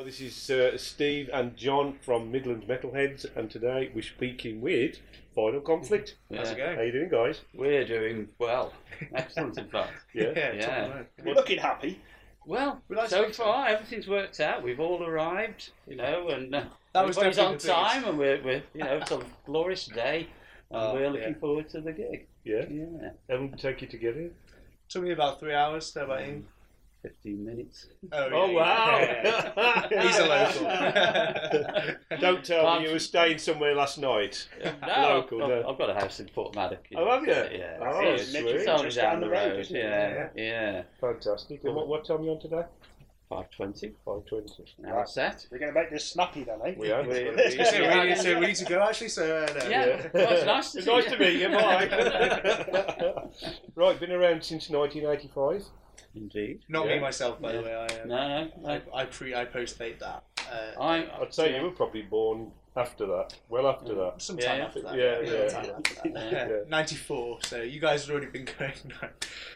Hi, this is Steve and John from Midlands Metalheads, and today we're speaking with Final Conflict. How's it going? How you doing, guys? We're doing well. Excellent, in fact. Yeah. We're looking happy. Well, Well, so far everything's worked out. We've all arrived, and That was everybody's on definitely the time, and we're it's a glorious day, and we're looking yeah. forward to the gig. Yeah. Yeah, How long did it take you to get here? Took me about 3 hours to about in. 15 minutes. Oh, wow! He's a local. Don't tell me you were staying somewhere last night. No, Local, I've got a house in Port Maddock. Oh, have you? Yeah. Oh, it's sweet. it's only Just down down the the road, road. isn't it? Yeah. Fantastic. And what time are you on today? 5:20. 5:20. Now we're set. We're going to make this snappy then, eh? We are. We need to go actually, so... Yeah. Well, it's nice to It's see nice you. to meet you. Bye. Right, been around since 1985. Indeed. Not Yeah. me myself, by the way. No. I post-date that. I'd say you were probably born after that. Well after that. Sometime Yeah. after that. Yeah. Sometime after that. Yeah. 94, so you guys had already been going now.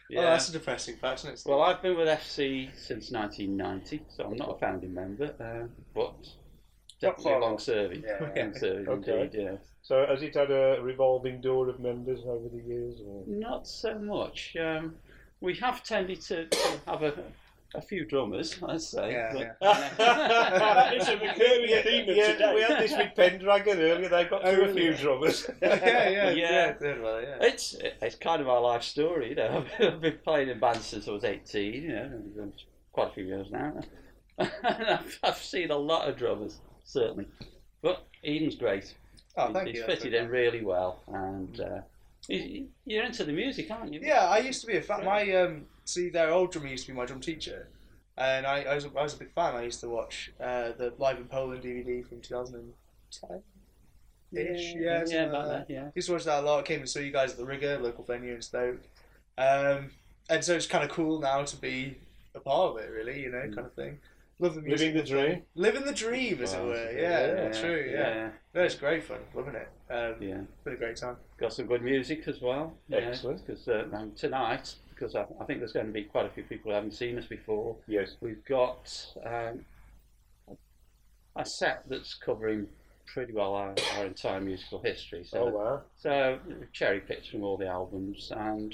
Yeah. Oh, that's a depressing fact, isn't it? Well, I've been with FC since 1990, so I'm not a founding member, but definitely far long off. serving. Yeah. Long serving Okay. indeed, yeah. So has it had a revolving door of members over the years? Or? Not so much. We have tended to have a few drummers, let's say. Yeah, It's a recurring theme of today. We had this with Pendragon earlier. They've got through a few drummers. yeah. It's kind of our life story, I've been playing in bands since I was 18, quite a few years now. And I've seen a lot of drummers, certainly. But Ian's great. Oh, thank He's you. fitted in really well, and you're into the music, aren't you? Yeah, I used to be a fan. My their old drummer used to be my drum teacher, and I was a big fan. I used to watch the Live in Poland DVD from 2010. Yeah, about that, yeah. Used to watch that a lot. Came and saw you guys at the Rigger, local venue in Stoke, and so it's kind of cool now to be a part of it. Really, kind of thing. Love the music. Living the dream. Living the dream, as it were. Yeah, true. Yeah. No, it's great fun. Loving it. Been a great time. Got some good music as well. Excellent. Because tonight, because I think there's going to be quite a few people who haven't seen us before. Yes. We've got a set that's covering pretty well our entire musical history. So, Oh, wow. So cherry picked from all the albums, and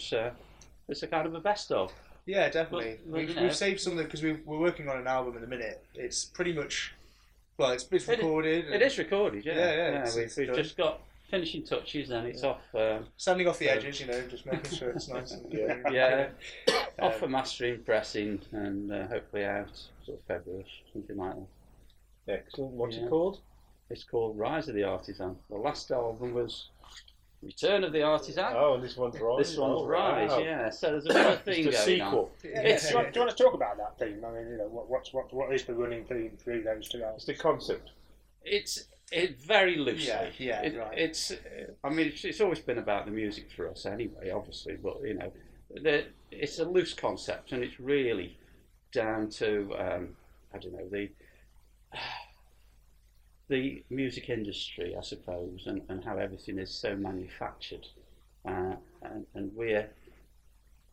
it's a kind of a best of. Yeah, definitely. Well, We've saved something because we're working on an album in a minute. It's pretty much, well, it's recorded. It is recorded, yeah. Yeah, We've done. just got finishing touches, and it's off. Sanding off the edges, just making sure it's nice. And, Off for mastering, pressing, and hopefully out sort of February, something like that. Excellent. What's Yeah. it called? It's called Rise of the Artisan. The last album was Return of the Artisan. Oh, and this one's Rise. This one's Oh, Rise, wow. yeah. So there's a bit of thing It's a going on. sequel. Yeah. It's Do you want to talk about that theme? I mean, what is the running theme through those two albums? It's the concept. It's very loosely. Yeah, right. It's. I mean, it's always been about the music for us anyway, obviously. But it's a loose concept, and it's really down to I don't know the music industry, I suppose, and how everything is so manufactured, and we're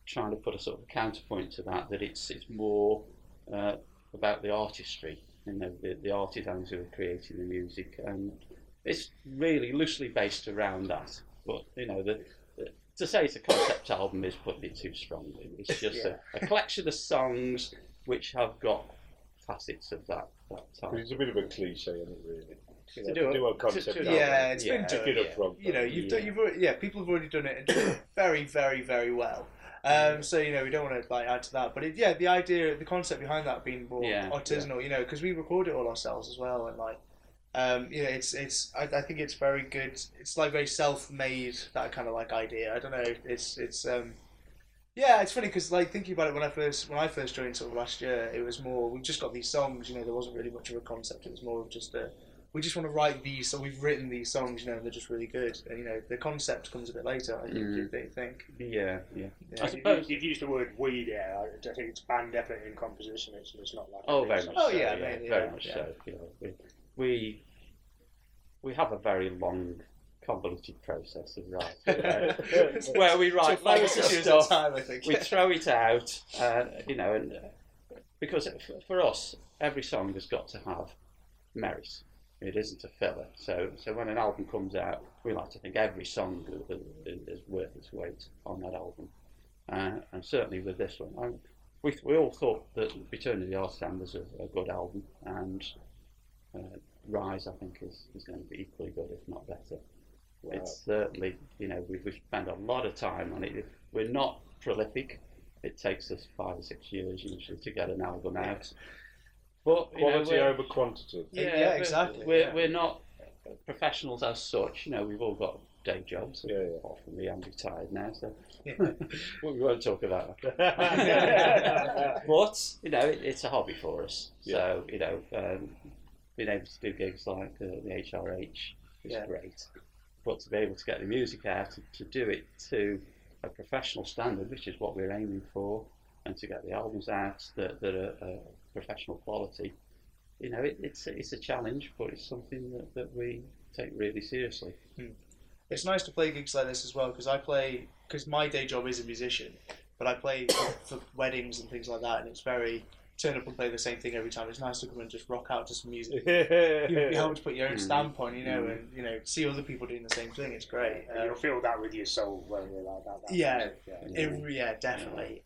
trying to put a sort of counterpoint to that it's more about the artistry. The artisans who are creating the music, and it's really loosely based around that. But to say it's a concept album is putting it too strongly. It's just a collection of songs which have got facets of that time. It's a bit of a cliche, isn't it, really? To do a concept album. Yeah, it's been Pick done. it up front. People have already done it and done it very, very, very well. So we don't want to add to that, but the idea, the concept behind that being more artisanal, because we record it all ourselves as well, and it's I think it's very good. It's very self-made, that kind of idea. I don't know. It's funny because thinking about it when I first joined sort of last year, it was more we just got these songs. There wasn't really much of a concept. It was more of just we just want to write these, so we've written these songs, and they're just really good. And the concept comes a bit later, I think. Yeah. I suppose you've used the word "we" there. I think it's band effort in composition. It's not like. Oh, very much. Oh, so, yeah, very much so. We have a very long, convoluted process of writing, where we write loads of stuff. I think. We throw it out, and because for us, every song has got to have merit. It isn't a filler. So when an album comes out, we like to think every song is worth its weight on that album. And certainly with this one, we all thought that Return of the Artisan was a good album, and Rise, I think, is going to be equally good, if not better. Wow. It's certainly, we've spent a lot of time on it. We're not prolific. It takes us 5 or 6 years usually to get an album out. But quality over quantity. Yeah, exactly. We're not professionals as such. We've all got day jobs. Apart from me, I'm retired now, so we won't talk about that. But it's a hobby for us. So being able to do gigs like the HRH is great. But to be able to get the music out, to do it to a professional standard, which is what we're aiming for, and to get the albums out that are professional quality, it's a challenge, but it's something that we take really seriously. It's nice to play gigs like this as well, because my day job is a musician, but I play for weddings and things like that, and it's very turn up and play the same thing every time. It's nice to come and just rock out to some music. You help to put your own stamp on, and see other people doing the same thing. It's great. You'll feel that with your soul when you're like that. Yeah, definitely.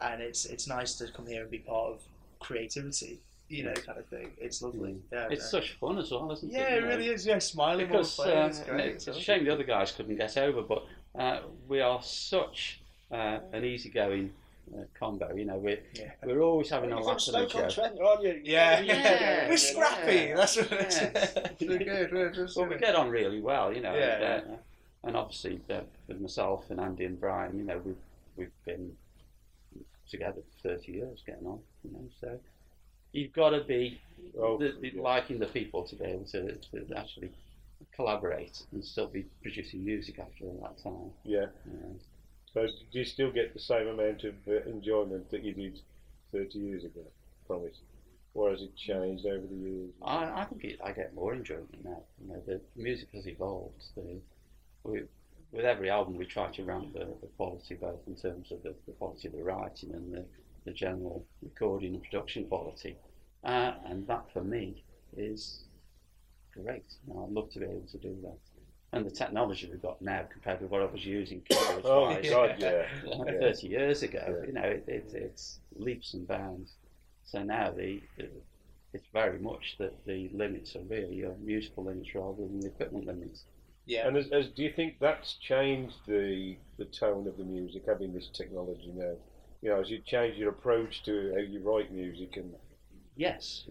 And it's nice to come here and be part of creativity, kind of thing. It's lovely. Yeah, it's such fun as well, isn't it? Yeah, it really is. Yeah, smiling because while playing. It's a shame the other guys couldn't get over, but we are such an easygoing combo. We're always having a laugh at each other. Yeah. We're scrappy. That's what it is. We're good. Well, we get on really well, and obviously with myself and Andy and Brian, we've been together for 30 years, getting on. So you've got to be liking the people to be able to actually collaborate and still be producing music after all that time. Yeah. So do you still get the same amount of enjoyment that you did 30 years ago from it? Or has it changed over the years? I think I get more enjoyment now. The music has evolved. With every album we try to ramp the quality, both in terms of the quality of the writing and the general recording and production quality. And that for me is great. I'd love to be able to do that. And the technology we've got now compared with what I was using 30 years ago, it's leaps and bounds. So now it's very much that the limits are really your musical limits rather than the equipment limits. Yeah. And do you think that's changed the tone of the music, having this technology now? As you change your approach to how you write music and... Yes,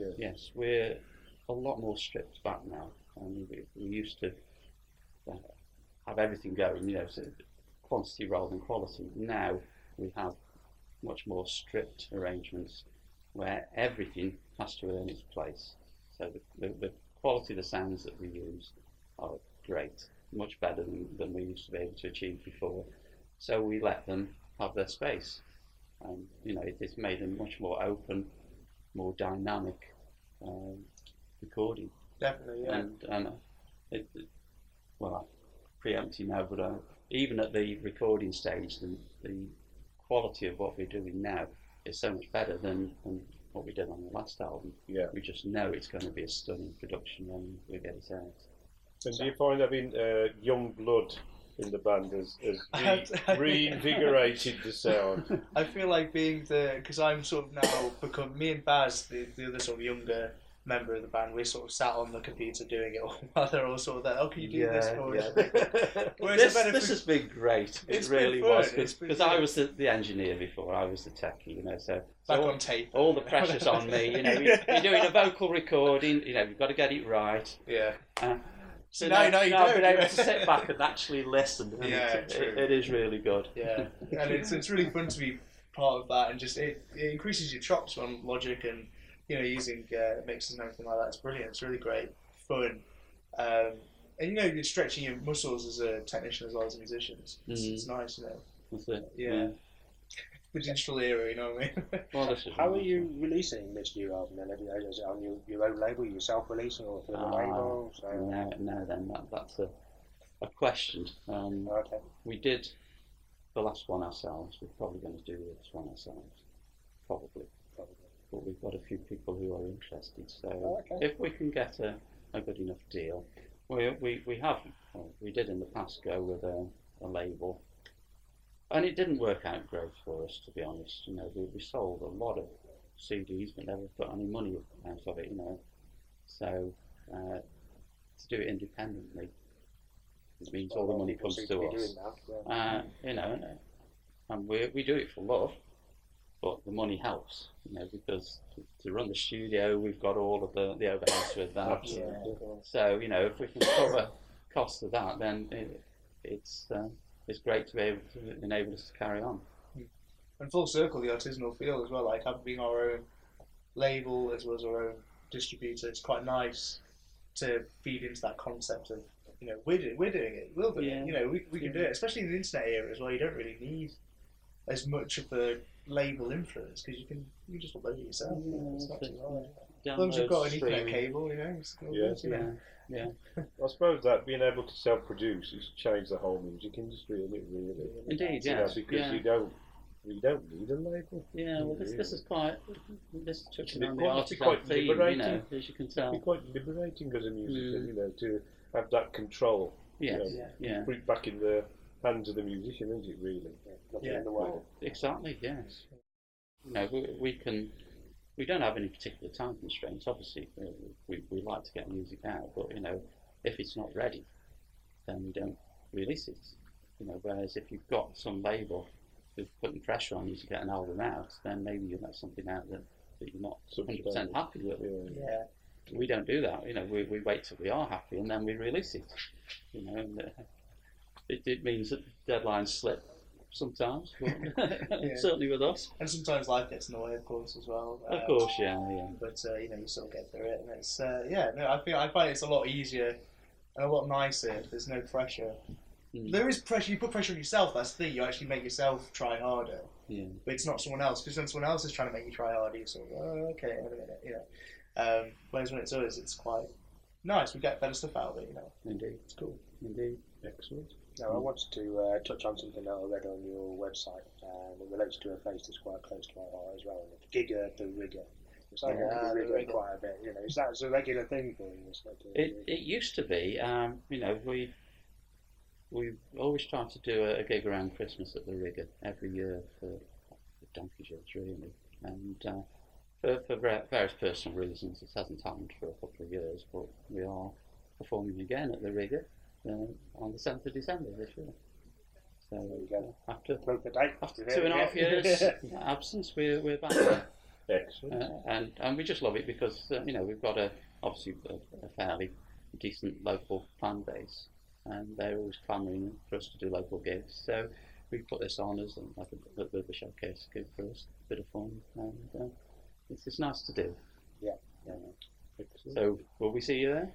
we're a lot more stripped back now. And we used to have everything going, so quantity rather than quality. Now we have much more strict arrangements where everything has to earn its place. So the quality of the sounds that we use are great, much better than we used to be able to achieve before. So we let them have their space. And, it's made a much more open, more dynamic recording. Definitely, yeah. And I'm preempting now, but even at the recording stage, the quality of what we're doing now is so much better than what we did on the last album. Yeah. We just know it's going to be a stunning production when we get it out. And do you find having young blood in the band has reinvigorated the sound? I feel like because I'm sort of now become, me and Baz, the other sort of younger member of the band, we're sort of sat on the computer doing it all while they're all sort of there, can you do this for us? This has been great. It really was, because I was the engineer before, I was the techie, so back on tape. All the pressure's on me, you're doing a vocal recording, you've got to get it right. Yeah. So now you don't. Being able to sit back and actually listen, it is really good. Yeah, and it's really fun to be part of that, and just it increases your chops on Logic and using mixes and everything like that. It's brilliant. It's really great fun, and you're stretching your muscles as a technician as well as a musician. It's nice, That's it. Yeah. The digital era, you know what I mean? Well, how are you releasing this new album then? Is it on your own label, you're self-releasing, or through the label? No, then that's a question. Okay. We did the last one ourselves. We're probably going to do this one ourselves. Probably. got a few people who are interested. So if we can get a good enough deal, we did in the past go with a label, and it didn't work out great for us, to be honest. You know, we sold a lot of CDs but never put any money out of it. You know, so to do it independently, it means all the money comes to us. You know, and we do it for love, but the money helps. You know, because to run the studio, we've got all of the overheads with that. So you know, if we can cover costs of that, then it's great to be able to enable us to carry on. And full circle, the artisanal feel as well, like having our own label as well as our own distributor, it's quite nice to feed into that concept of, you know, we're doing it, we'll do it, you know, we can do it, especially in the internet era as well. You don't really need as much of a label influence because you can just upload it yourself. It's not too hard. As long as you've got an Ethernet cable, you know, it's cool. Yeah. I suppose that being able to self-produce has changed the whole music industry, isn't it, really? Indeed, yes. Because you don't need a label. Yeah, well, this is touching on the artist theme, you know, as you can tell. It's quite liberating as a musician, you know, to have that control. Yes, you know, put it back in the hands of the musician, isn't it, really? In the way. Well, exactly, yes. You know, we don't have any particular time constraints. Obviously, we like to get music out, but you know, if it's not ready, then we don't release it. You know, whereas if you've got some label who's putting pressure on you to get an album out, then maybe you'll let something out that you're not 100% happy with. Yeah. We don't do that. You know, we wait till we are happy and then we release it. You know, and it means that deadlines slip sometimes, but certainly with us. And sometimes life gets in the way, of course, as well. Of course, yeah. But you know, you still get through it, and it's I find it's a lot easier and a lot nicer if there's no pressure. There is pressure. You put pressure on yourself. That's the thing. You actually make yourself try harder. Yeah. But it's not someone else, because when someone else is trying to make you try harder, you're sort of, oh, okay, wait a minute, you know. Whereas when it's us, it's quite nice. We get better stuff out of it, you know. Indeed. It's cool. Indeed. Excellent. Now, I wanted to touch on something that I read on your website, and it relates to a place that's quite close to my heart as well, the Gigger, the Rigger. It's like the Rigger quite a bit, you know. Is that a regular thing for you? It used to be. You know, we always try to do a gig around Christmas at the Rigger every year for donkey's years, really. And for various personal reasons, it hasn't happened for a couple of years, but we are performing again at the Rigger on the 7th of December this year. So there you go. After 2.5 years absence, we're back there. Excellent. And we just love it because you know, we've got obviously a fairly decent local fan base, and they're always clamouring for us to do local gigs. So we put this on as like a bit of a showcase gig for us, a bit of fun, and it's nice to do. Yeah. So will we see you there?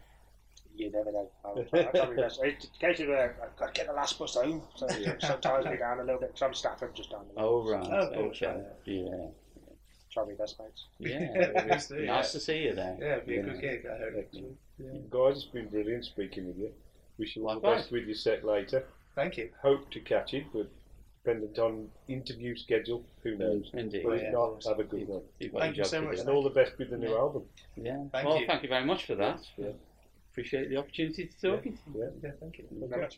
You never know. I'll try my best. Occasionally, I've got to get the last bus home, so sometimes we're down a little bit. Some staff are just down the road. Oh, right. Okay. Yeah. Try my best, mates. Yeah. Nice to see you there. Yeah, it'll be a good gig, I hope. Guys, it's been brilliant speaking with you. Wish you all the best with your set later. Thank you. Hope to catch it, but dependent on interview schedule, who knows? Indeed. But if not, have a good one. Thank you so much. And all the best with the new album. Yeah. Thank you very much for that. Appreciate the opportunity to talk to you. Yeah, thank you. Okay.